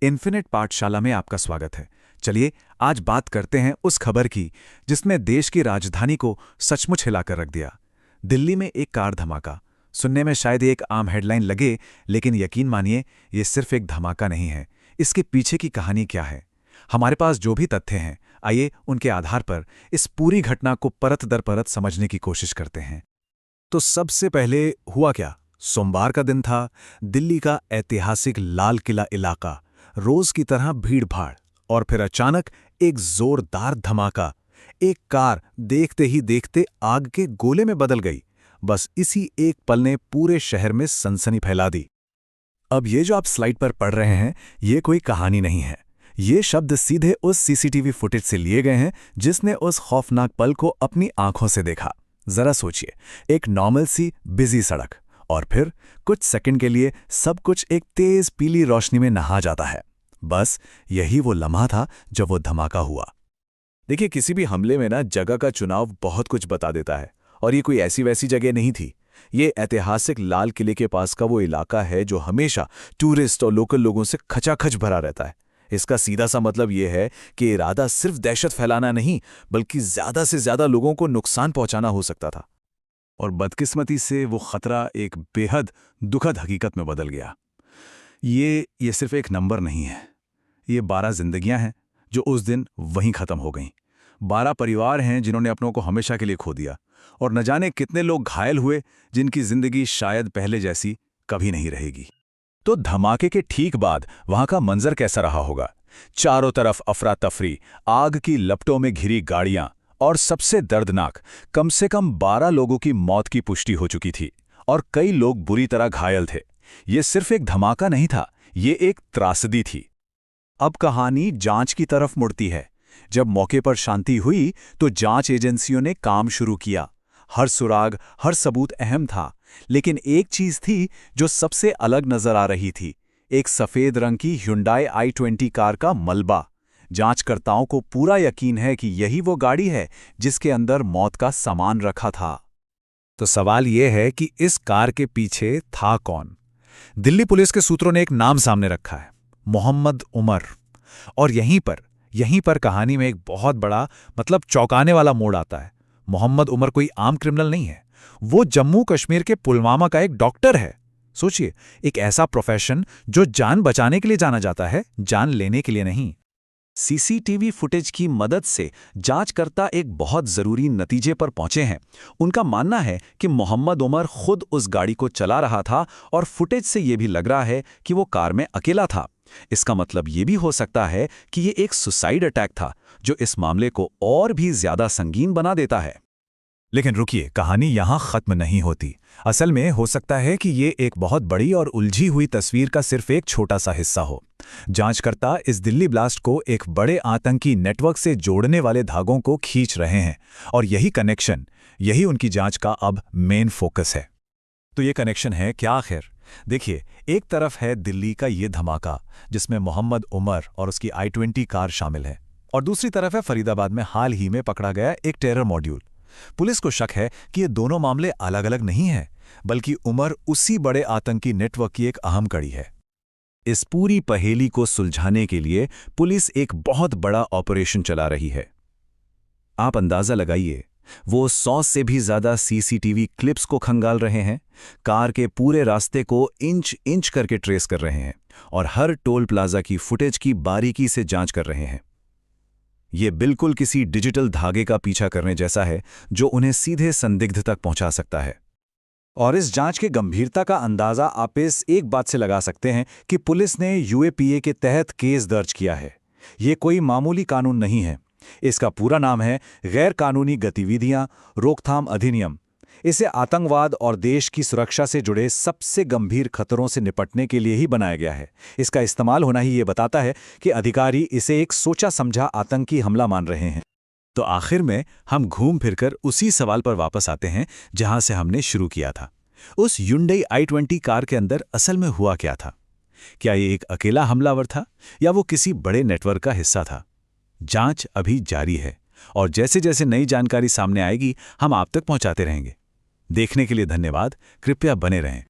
Infinite पाठशाला में आपका स्वागत है। चलिए आज बात करते हैं उस खबर की जिसने देश की राजधानी को सचमुच हिलाकर रख दिया। दिल्ली में एक कार धमाका। सुनने में शायद ये एक आम हेडलाइन लगे, लेकिन यकीन मानिए ये सिर्फ एक धमाका नहीं है। इसके पीछे की कहानी क्या है? हमारे पास जो भी तथ्य हैं, आइए उनके आधार पर इस पूरी घटना को परत दर परत समझने की कोशिश करते हैं। तो सबसे पहले हुआ क्या? सोमवार का दिन था। दिल्ली का ऐतिहासिक लाल किला इलाका, रोज की तरह भीड़ भाड़, और फिर अचानक एक जोरदार धमाका। एक कार देखते ही देखते आग के गोले में बदल गई। बस इसी एक पल ने पूरे शहर में सनसनी फैला दी। अब ये जो आप स्लाइड पर पढ़ रहे हैं, ये कोई कहानी नहीं है। ये शब्द सीधे उस सीसीटीवी फुटेज से लिए गए हैं जिसने उस खौफनाक पल को अपनी आंखों से देखा। जरा सोचिए, एक नॉर्मल सी बिजी सड़क, और फिर कुछ सेकंड के लिए सब कुछ एक तेज पीली रोशनी में नहा जाता है। बस यही वो लम्हा था जब वो धमाका हुआ। देखिए, किसी भी हमले में ना जगह का चुनाव बहुत कुछ बता देता है, और ये कोई ऐसी वैसी जगह नहीं थी। ये ऐतिहासिक लाल किले के पास का वो इलाका है जो हमेशा टूरिस्ट और लोकल लोगों से खचाखच भरा रहता है। इसका सीधा सा मतलब ये है कि इरादा सिर्फ दहशत फैलाना नहीं, बल्कि ज्यादा से ज्यादा लोगों को नुकसान पहुंचाना हो सकता था। और बदकिस्मती से वो खतरा एक बेहद दुखद हकीकत में बदल गया। ये सिर्फ एक नंबर नहीं है, ये 12 जिंदगियां हैं जो उस दिन वहीं खत्म हो गईं। 12 परिवार हैं जिन्होंने अपनों को हमेशा के लिए खो दिया, और न जाने कितने लोग घायल हुए जिनकी जिंदगी शायद पहले जैसी कभी नहीं रहेगी। तो धमाके के ठीक बाद वहां का मंजर कैसा रहा होगा? चारों तरफ अफरा तफरी, आग की लपटों में घिरी गाड़ियां, और सबसे दर्दनाक, कम से कम 12 लोगों की मौत की पुष्टि हो चुकी थी, और कई लोग बुरी तरह घायल थे। ये सिर्फ एक धमाका नहीं था, ये एक त्रासदी थी। अब कहानी जांच की तरफ मुड़ती है। जब मौके पर शांति हुई तो जांच एजेंसियों ने काम शुरू किया। हर सुराग, हर सबूत अहम था, लेकिन एक चीज थी जो सबसे अलग नजर आ रही थी। एक सफेद रंग की Hyundai i20 कार का मलबा। जांचकर्ताओं को पूरा यकीन है कि यही वो गाड़ी है जिसके अंदर मौत का सामान रखा था। तो सवाल यह है कि इस कार के पीछे था कौन? दिल्ली पुलिस के सूत्रों ने एक नाम सामने रखा है, मोहम्मद उमर। और यहीं पर कहानी में एक बहुत बड़ा, मतलब चौंकाने वाला मोड़ आता है। मोहम्मद उमर कोई आम क्रिमिनल नहीं है। वो जम्मू कश्मीर के पुलवामा का एक डॉक्टर है। सोचिए, एक ऐसा प्रोफेशन जो जान बचाने के लिए जाना जाता है, जान लेने के लिए नहीं। सीसीटीवी फुटेज की मदद से जांचकर्ता एक बहुत जरूरी नतीजे पर पहुंचे हैं। उनका मानना है कि मोहम्मद उमर खुद उस गाड़ी को चला रहा था, और फुटेज से यह भी लग रहा है कि वो कार में अकेला था। इसका मतलब ये भी हो सकता है कि ये एक सुसाइड अटैक था, जो इस मामले को और भी ज्यादा संगीन बना देता है। लेकिन रुकिए, कहानी यहां खत्म नहीं होती। असल में हो सकता है कि ये एक बहुत बड़ी और उलझी हुई तस्वीर का सिर्फ एक छोटा सा हिस्सा हो। जांचकर्ता इस दिल्ली ब्लास्ट को एक बड़े आतंकी नेटवर्क से जोड़ने वाले धागों को खींच रहे हैं, और यही कनेक्शन, यही उनकी जांच का अब मेन फोकस है। तो ये कनेक्शन है क्या आखिर? देखिए, एक तरफ है दिल्ली का ये धमाका जिसमें मोहम्मद उमर और उसकी i20 कार शामिल है, और दूसरी तरफ है फरीदाबाद में हाल ही में पकड़ा गया एक टेरर मॉड्यूल। पुलिस को शक है कि ये दोनों मामले अलग अलग नहीं हैं, बल्कि उमर उसी बड़े आतंकी नेटवर्क की एक अहम कड़ी है। इस पूरी पहेली को सुलझाने के लिए पुलिस एक बहुत बड़ा ऑपरेशन चला रही है। आप अंदाजा लगाइए, वो 100 से भी ज्यादा सीसीटीवी क्लिप्स को खंगाल रहे हैं, कार के पूरे रास्ते को इंच इंच करके ट्रेस कर रहे हैं, और हर टोल प्लाजा की फुटेज की बारीकी से जांच कर रहे हैं। ये बिल्कुल किसी डिजिटल धागे का पीछा करने जैसा है जो उन्हें सीधे संदिग्ध तक पहुंचा सकता है। और इस जांच की गंभीरता का अंदाजा आप इस एक बात से लगा सकते हैं कि पुलिस ने यूएपीए के तहत केस दर्ज किया है। ये कोई मामूली कानून नहीं है। इसका पूरा नाम है गैर कानूनी गतिविधियां रोकथाम अधिनियम। इसे आतंकवाद और देश की सुरक्षा से जुड़े सबसे गंभीर खतरों से निपटने के लिए ही बनाया गया है। इसका इस्तेमाल होना ही ये बताता है कि अधिकारी इसे एक सोचा समझा आतंकी हमला मान रहे हैं। तो आखिर में हम घूम फिरकर उसी सवाल पर वापस आते हैं जहां से हमने शुरू किया था। उस Hyundai i20 कार के अंदर असल में हुआ क्या था? क्या ये एक अकेला हमलावर था, या वो किसी बड़े नेटवर्क का हिस्सा था? जांच अभी जारी है, और जैसे जैसे नई जानकारी सामने आएगी हम आप तक पहुंचाते रहेंगे। देखने के लिए धन्यवाद। कृपया बने रहें।